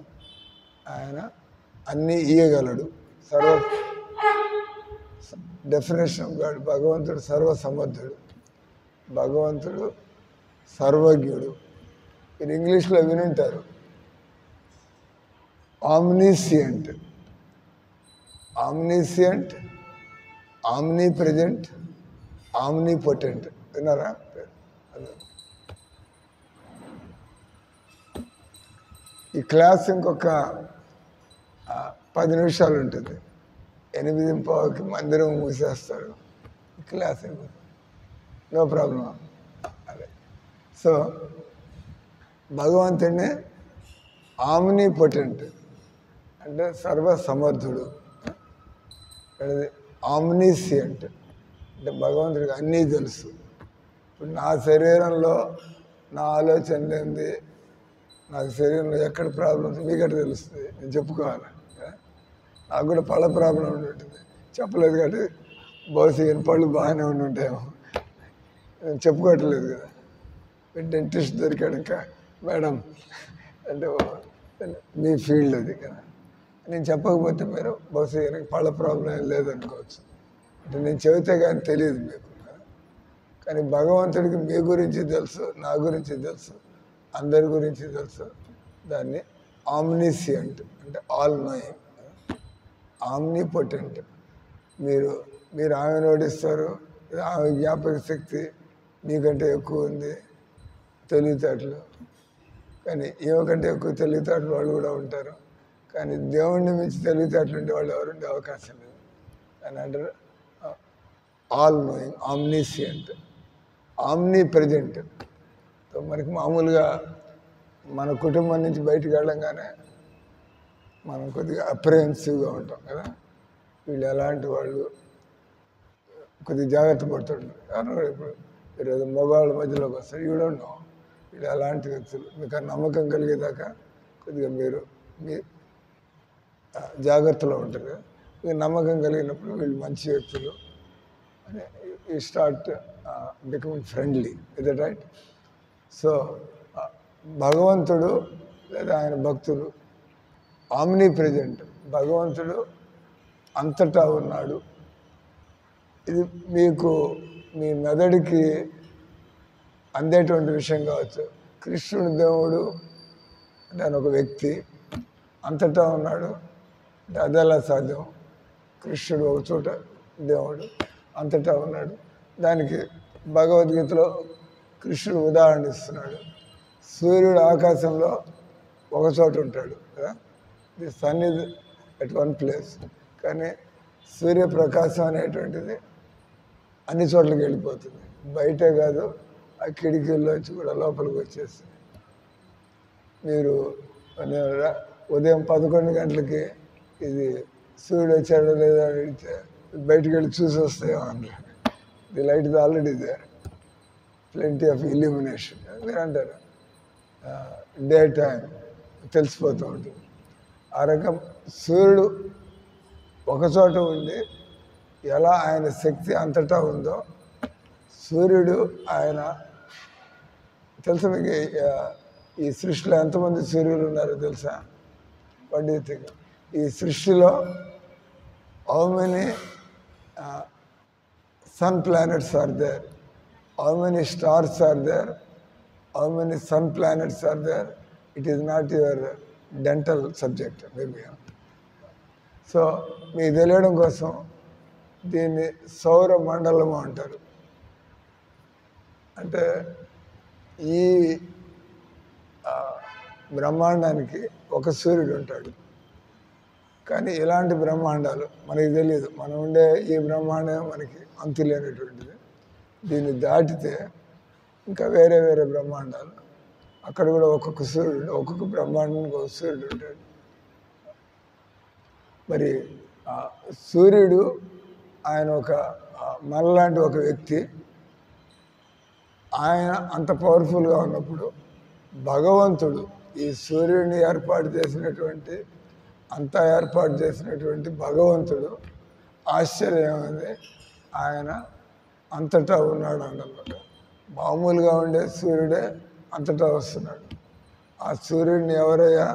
ఆయన అన్నీ ఇయ్యగలడు. డెఫినేషన్ ఆఫ్ గాడ్, భగవంతుడు సర్వసమర్థుడు, భగవంతుడు సర్వజ్ఞుడు. మీరు ఇంగ్లీష్లో వినుంటారు omniscient, omniscient, omnipresent, omnipotent. విన్నారా? ఈ క్లాస్ ఇంకొక 10 నిమిషాలు ఉంటుంది. 8:15కి మందిరం మూసేస్తారు. క్లాస్ అయిపోతుంది, నో ప్రాబ్లం. అదే. సో భగవంతుడిని ఆమ్ని పొటెంట్ అంటే సర్వసమర్థుడు, ఆమ్నిసియంట్ అంటే భగవంతుడికి అన్నీ తెలుసు. ఇప్పుడు నా శరీరంలో నా ఆలోచన ఏంది, నాకు శరీరంలో ఎక్కడ ప్రాబ్లమ్స్ మీకట తెలుస్తుంది, నేను చెప్పుకోవాలి. నాకు కూడా పళ్ళ ప్రాబ్లం ఉండి ఉంటుంది, చెప్పలేదు కాబట్టి బహుశా ఈయన పళ్ళు బాగానే ఉండి ఉంటాయేమో, నేను చెప్పుకోవట్లేదు కదా. డెంటిస్ట్ దొరికాడు ఇంకా మేడం అంటే మీ ఫీల్డ్ అది కదా, నేను చెప్పకపోతే మీరు బహుశా ఈయనకి పళ్ళ ప్రాబ్లం ఏం లేదనుకోవచ్చు. అంటే నేను చెబితే కానీ తెలియదు మీకు. కానీ భగవంతుడికి మీ గురించి తెలుసు, నా గురించి తెలుసు, అందరి గురించి తెలుసు. దాన్ని ఆమ్నిసియంట్ అంటే ఆల్ నోయింగ్, ఆమ్ని పొటెంట్. మీరు ఆమెను ఓడిస్తారు, ఆమె జ్ఞాపక శక్తి మీకంటే ఎక్కువ ఉంది, తెలివితేటలు. కానీ ఏమకంటే ఎక్కువ తెలివితేటలు వాళ్ళు కూడా ఉంటారు. కానీ దేవుణ్ణి మించి తెలివితేటలు ఉండే వాళ్ళు ఎవరు ఉండే అవకాశం లేదు. అని అంటారు ఆల్ నోయింగ్, ఆమ్నిసియంట్, ఆమ్ని ప్రెజెంట్. మనకి మామూలుగా మన కుటుంబం నుంచి బయటికి వెళ్ళంగానే మనం కొద్దిగా అప్రహెన్సివ్గా ఉంటాం కదా, వీళ్ళు ఎలాంటి వాళ్ళు, కొద్దిగా జాగ్రత్త పడుతుంటారు. కారణం ఇప్పుడు మీరు ఏదో మగవాళ్ళ మధ్యలోకి వస్తారు, యూ డోంట్ నో వీళ్ళు ఎలాంటి వ్యక్తులు. మీకు ఆ నమ్మకం కలిగేదాకా కొద్దిగా మీరు మీ జాగ్రత్తలో ఉంటారు. మీకు నమ్మకం కలిగినప్పుడు వీళ్ళు మంచి వ్యక్తులు అని you start becoming friendly. Is that right? So భగవంతుడు లేదా ఆయన భక్తులు ఆమ్ని ప్రెజెంట్, భగవంతుడు అంతటా ఉన్నాడు. ఇది మీకు మీ మెదడుకి అందేటువంటి విషయం కావచ్చు. కృష్ణుడు దేవుడు అంటే ఆయన ఒక వ్యక్తి అంతటా ఉన్నాడు అంటే అదెలా సాధ్యం? కృష్ణుడు ఒక చోట, దేవుడు అంతటా ఉన్నాడు. దానికి భగవద్గీతలో కృష్ణుడు ఉదాహరణ ఇస్తున్నాడు. సూర్యుడు ఆకాశంలో ఒక చోట ఉంటాడు కదా, the sun is at one place. కానీ సూర్యప్రకాశం అనేటువంటిది అన్ని చోట్లకి వెళ్ళిపోతుంది. బయటే కాదు, ఆ కిటికీల్లోంచి కూడా లోపలికి వచ్చేస్తుంది. మీరు ఉదయం 11 గంటలకి ఇది సూర్యుడు వచ్చాడో లేదా అడిగితే బయటికి వెళ్ళి చూసి వస్తాయో అందులో the light is already there, plenty of illumination. మీరు అంటారు డే టైం తెలిసిపోతూ ఉంటుంది. ఆ రకం సూర్యుడు ఒకచోట ఉండి ఎలా ఆయన శక్తి అంతటా ఉందో, సూర్యుడు ఆయన తెలుసా మీకు? ఈ సృష్టిలో ఎంతమంది సూర్యులు ఉన్నారో తెలుసా? What you think? ఈ సృష్టిలో how many sun planets are there? How many stars are there? How many sun planets are there? It is not your dental subject maybe. So మీకు తెలియడం కోసం దీన్ని సౌర మండలము అంటారు. అంటే ఈ బ్రహ్మాండానికి ఒక సూర్యుడు ఉంటాడు. కానీ ఇలాంటి బ్రహ్మాండాలు మనకి తెలియదు. మనం ఉండే ఈ బ్రహ్మాండం మనకి అంతులేనటువంటిది. దీన్ని దాటితే ఇంకా వేరే వేరే బ్రహ్మాండాలు, అక్కడ కూడా ఒక్కొక్క సూర్యుడు, ఒక్కొక్క బ్రహ్మాండానికి ఒక సూర్యుడు ఉంటాడు. మరి సూర్యుడు ఆయన ఒక మనలాంటి ఒక వ్యక్తి. ఆయన అంత పవర్ఫుల్గా ఉన్నప్పుడు భగవంతుడు ఈ సూర్యుడిని ఏర్పాటు చేసినటువంటి, అంతా ఏర్పాటు చేసినటువంటి భగవంతుడు ఆశ్చర్యమైంది, ఆయన అంతటా ఉన్నాడు అన్నమాట. మామూలుగా ఉండే సూర్యుడే అంతటా వస్తున్నాడు. ఆ సూర్యుడిని ఎవరయ్యా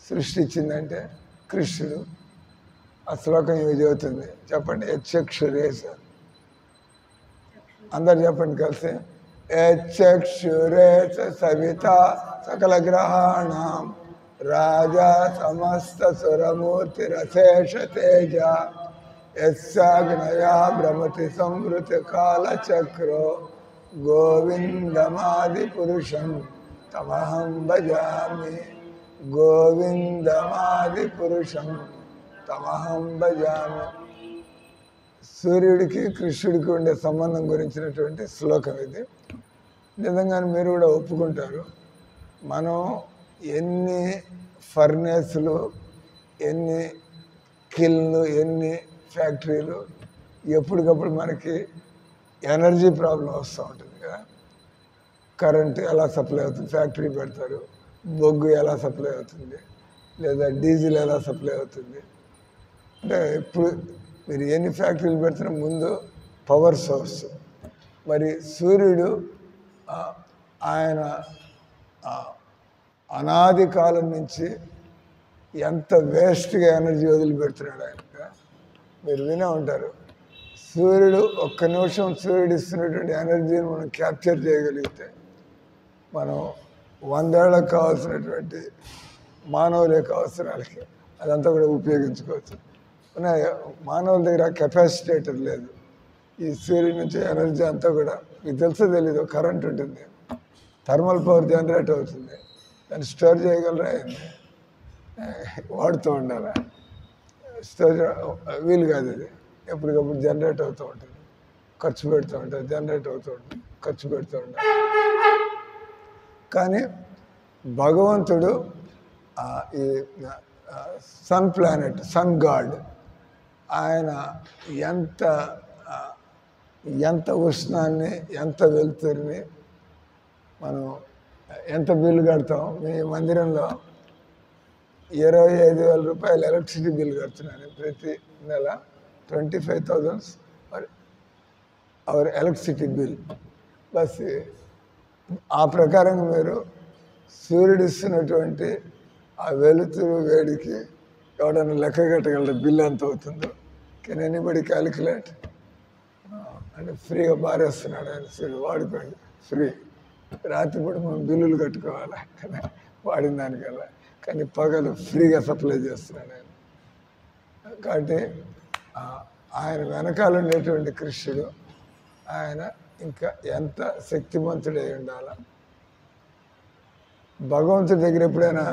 సృష్టించిందంటే కృష్ణుడు. ఆ శ్లోకం ఇవి చదువుతుంది, చెప్పండి. యక్షురేస, అందరు చెప్పండి కలిసి. యక్షురేస సవిత సకల గ్రహాణం రాజా సమస్త సురమూర్తి రశేష తేజ యస్సాగ్నయా భ్రమతి సంవృతి కాలచక్రో గోవిందమాది పురుషం తమహం భజామి. గోవిందమాది పురుషం తమహం భజామి. సూర్యుడికి కృష్ణుడికి ఉండే సంబంధం గురించినటువంటి శ్లోకం ఇది. నిజంగానే మీరు కూడా ఒప్పుకుంటారు, మనం ఎన్ని ఫర్నేసులు, ఎన్ని కిల్లు, ఎన్ని ఫ్యాక్టరీలు, ఎప్పటికప్పుడు మనకి ఎనర్జీ ప్రాబ్లం వస్తూ ఉంటుంది కదా. కరెంటు ఎలా సప్లై అవుతుంది? ఫ్యాక్టరీ పెడతారు. బొగ్గు ఎలా సప్లై అవుతుంది? లేదా డీజిల్ ఎలా సప్లై అవుతుంది? అంటే ఇప్పుడు మీరు ఎన్ని ఫ్యాక్టరీలు పెడుతున్నా ముందు పవర్ సోర్స్. మరి సూర్యుడు ఆయన అనాది కాలం నుంచి ఎంత వేస్ట్గా ఎనర్జీ వదిలిపెడుతున్నాడు ఆయన. మీరు వినే ఉంటారు, సూర్యుడు ఒక్క నిమిషం సూర్యుడు ఇస్తున్నటువంటి ఎనర్జీని మనం క్యాప్చర్ చేయగలిగితే మనం 100 ఏళ్ళకు కావాల్సినటువంటి మానవుల యొక్క అవసరాలకి అదంతా కూడా ఉపయోగించుకోవచ్చు. మానవుల దగ్గర కెపాసిటేటర్ లేదు. ఈ సూర్యుడి నుంచి ఎనర్జీ అంతా కూడా మీకు తెలుసో తెలీదు, కరెంట్ ఉంటుంది, థర్మల్ పవర్ జనరేట్ అవుతుంది, దాన్ని స్టోర్ చేయగలరా? వాడుతూ ఉండాలి. స్టోర్ వీలు కాదు, ఇది ఎప్పటికప్పుడు జనరేట్ అవుతూ ఉంటుంది, ఖర్చు పెడుతూ ఉంటుంది, జనరేట్ అవుతూ ఉంటుంది, ఖర్చు పెడుతూ ఉంటుంది. కానీ భగవంతుడు ఈ సన్ ప్లానెట్, సన్ గాడ్, ఆయన ఎంత ఉష్ణాన్ని, ఎంత వెలుతురిని, మనం ఎంత బిల్లు కడతాం. మీ మందిరంలో 25,000 రూపాయలు ఎలక్ట్రిసిటీ బిల్ కడుతున్నాను ప్రతి నెల. 25,000 అవర్ ఎలక్ట్రిసిటీ బిల్. బస్ ఆ ప్రకారంగా మీరు సూర్యుడు ఇస్తున్నటువంటి ఆ వెలుతురు వేడికి ఎవడన్నా లెక్క కట్టగలరు బిల్లు ఎంత అవుతుందో? Can anybody calculate? అంటే ఫ్రీగా బారేస్తున్నాడు ఆయన, సూర్యుడు వాడుకోండి, ఫ్రీ. రాత్రిపూట మనం బిల్లులు కట్టుకోవాలి, వాడిన దానికల్లా. కానీ పగలు ఫ్రీగా సప్లై చేస్తున్నాడు ఆయన. కాబట్టి ఆయన వెనకాల ఉండేటువంటి కృష్ణుడు ఆయన ఇంకా ఎంత శక్తిమంతుడై ఉండాల. భగవంతుడి దగ్గర ఎప్పుడైనా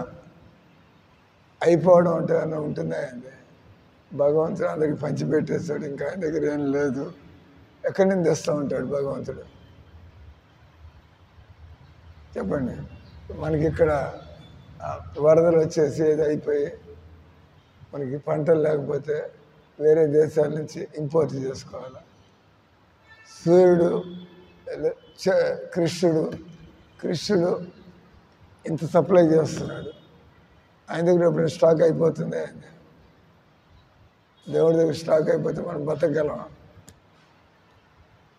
అయిపోవడం అంటే ఏమన్నా ఉంటుందా అండి? భగవంతుడు అందరికి పంచిపెట్టేస్తాడు, ఇంకా ఆయన దగ్గర ఏం లేదు. ఎక్కడి నుంచి తెస్తూ ఉంటాడు భగవంతుడు? చెప్పండి. మనకి ఇక్కడ వరదలు వచ్చేసి ఏది అయిపోయి మనకి పంటలు లేకపోతే వేరే దేశాల నుంచి ఇంపోర్ట్ చేసుకోవాలి. సూర్యుడు కృష్ణుడు ఇంత సప్లై చేస్తున్నాడు. ఆయన దగ్గర ఎప్పుడు స్టాక్ అయిపోతుంది. ఆయన దేవుడి దగ్గర స్టాక్ అయిపోతే మనం బతకగలం.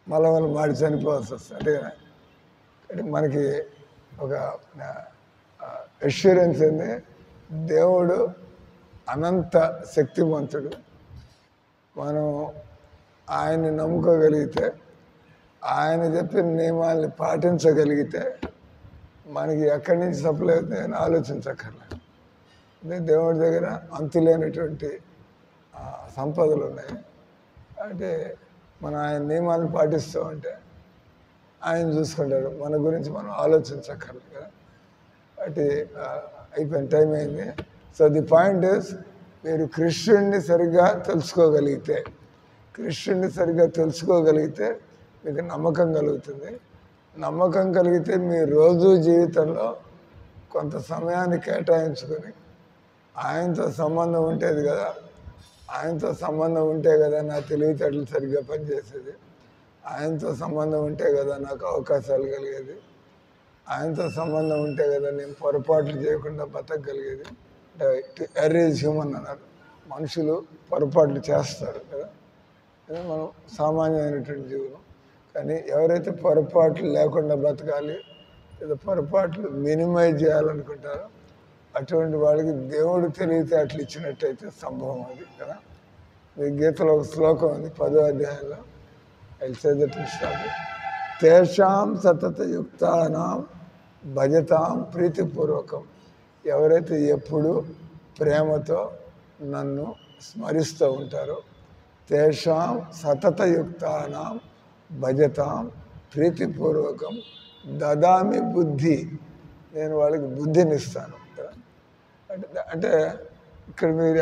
మళ్ళీ వాళ్ళు మాడి చనిపోవాల్సి వస్తుంది. అంటే మనకి ఒక అష్యూరెన్స్ ఏంది, దేవుడు అనంత శక్తివంతుడు. మనం ఆయన్ని నమ్ముకోగలిగితే, ఆయన చెప్పిన నియమాల్ని పాటించగలిగితే మనకి ఎక్కడి నుంచి సప్లై అవుతుంది అని ఆలోచించక్కర్లేదు. అంటే దేవుడి దగ్గర అంతులేనటువంటి సంపదలు ఉన్నాయి. అంటే మనం ఆయన నియమాలను పాటిస్తూ ఉంటే ఆయన చూసుకుంటాడు. మన గురించి మనం ఆలోచించక్కర్లేదు కదా. అంటే అయిపోయిన టైం అయింది. సో ది పాయింట్ ఇస్, మీరు కృష్ణుడిని సరిగ్గా తెలుసుకోగలిగితే మీకు నమ్మకం కలుగుతుంది. నమ్మకం కలిగితే మీ రోజు జీవితంలో కొంత సమయాన్ని కేటాయించుకొని ఆయనతో సంబంధం ఉండేది కదా. ఆయనతో సంబంధం ఉంటే కదా నా తెలివితేటలు సరిగ్గా పనిచేసేది. ఆయనతో సంబంధం ఉంటే కదా నాకు అవకాశాలు కలిగేది. ఆయనతో సంబంధం ఉంటే కదా నేను పొరపాట్లు చేయకుండా బతకగలిగేది. అంటే ఎర్ర్ ఈజ్ హ్యూమన్ అన్నారు. మనుషులు పొరపాట్లు చేస్తారు కదా. మనం సామాన్యమైనటువంటి జీవనం. కానీ ఎవరైతే పొరపాట్లు లేకుండా బతకాలి లేదా పొరపాట్లు మినిమైజ్ చేయాలనుకుంటారో అటువంటి వాళ్ళకి దేవుడు తెలివితేటలు ఇచ్చినట్టయితే సంభవం అది కదా. మీ గీతలో ఒక శ్లోకం ఉంది 10వ అధ్యాయంలో. తేషాం సతతయుక్తానాం భజతాం ప్రీతిపూర్వకం. ఎవరైతే ఎప్పుడు ప్రేమతో నన్ను స్మరిస్తూ ఉంటారో, తేషాం సతతయుక్తానాం భజతాం ప్రీతిపూర్వకం దదామి బుద్ధి. నేను వాళ్ళకి బుద్ధిని ఇస్తాను. అంటే ఇక్కడ మీరు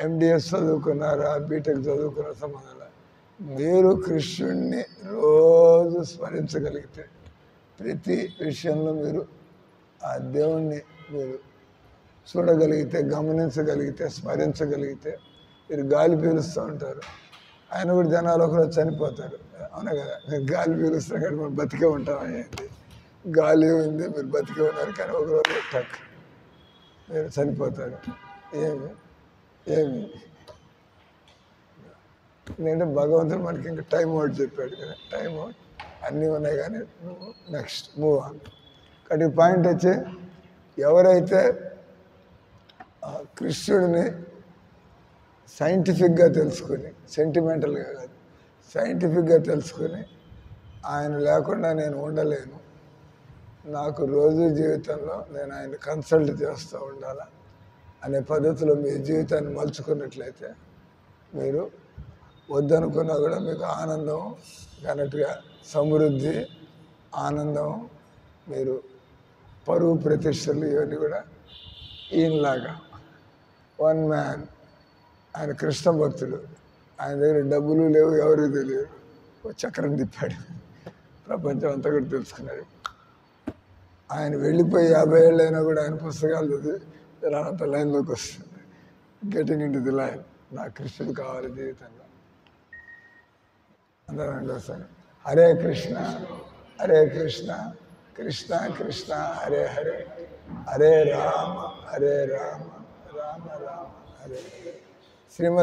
ఎండిఎస్ చదువుకున్నారా, బీటెక్ చదువుకున్న సంబంధం, మీరు కృష్ణుడిని రోజు స్మరించగలిగితే, ప్రతి విషయంలో మీరు ఆ దేవుణ్ణి మీరు చూడగలిగితే, గమనించగలిగితే, స్మరించగలిగితే, మీరు గాలి పీలుస్తూ ఉంటారు. ఆయన కూడా జనాలు ఒకరోజు చనిపోతారు. అవునా కదా. మీరు గాలి పీలుస్తాం కానీ మనం బతికే ఉంటాం. అయ్యింది గాలి ఉంది, మీరు బతికే ఉన్నారు, కానీ ఒకరోజు టక్ మీరు చనిపోతారు. ఏమి ఎందుకంటే భగవంతుడు మనకి ఇంకా టైం అవుట్ చెప్పాడు కదా. టైం అవుట్ అన్నీ ఉన్నాయి, కానీ నువ్వు నెక్స్ట్ మూవ్ ఆన్. కాబట్టి పాయింట్ వచ్చి, ఎవరైతే కృష్ణుడిని సైంటిఫిక్గా తెలుసుకుని, సెంటిమెంటల్గా కాదు, సైంటిఫిక్గా తెలుసుకుని ఆయన లేకుండా నేను ఉండలేను, నాకు రోజు జీవితంలో నేను ఆయన కన్సల్ట్ చేస్తూ ఉండాలా అనే పద్ధతిలో మీ జీవితాన్ని మలుచుకున్నట్లయితే, మీరు వద్దనుకున్నా కూడా మీకు ఆనందం, ఘనతగా సమృద్ధి, ఆనందం, మీరు పరువు ప్రతిష్టలు ఇవన్నీ కూడా ఈయనలాగా వన్ మ్యాన్. ఆయన కృష్ణ భక్తుడు. ఆయన దగ్గర డబ్బులు లేవు, ఎవరికి తెలియదు. ఒక చక్రం తిప్పాడు, ప్రపంచం అంతా కూడా తెలుసుకున్నాడు. ఆయన వెళ్ళిపోయి 50 ఏళ్ళైనా కూడా ఆయన పుస్తకాలు చదివి అంత లైన్లోకి వస్తుంది. Getting in to the line. నా కృష్ణుడు కావాలి జీవితంలో. అందరూ అండి వస్తాను. హరే కృష్ణ హరే కృష్ణ కృష్ణ కృష్ణ హరే హరే, హరే రామ రామ రామ హరే. శ్రీమద్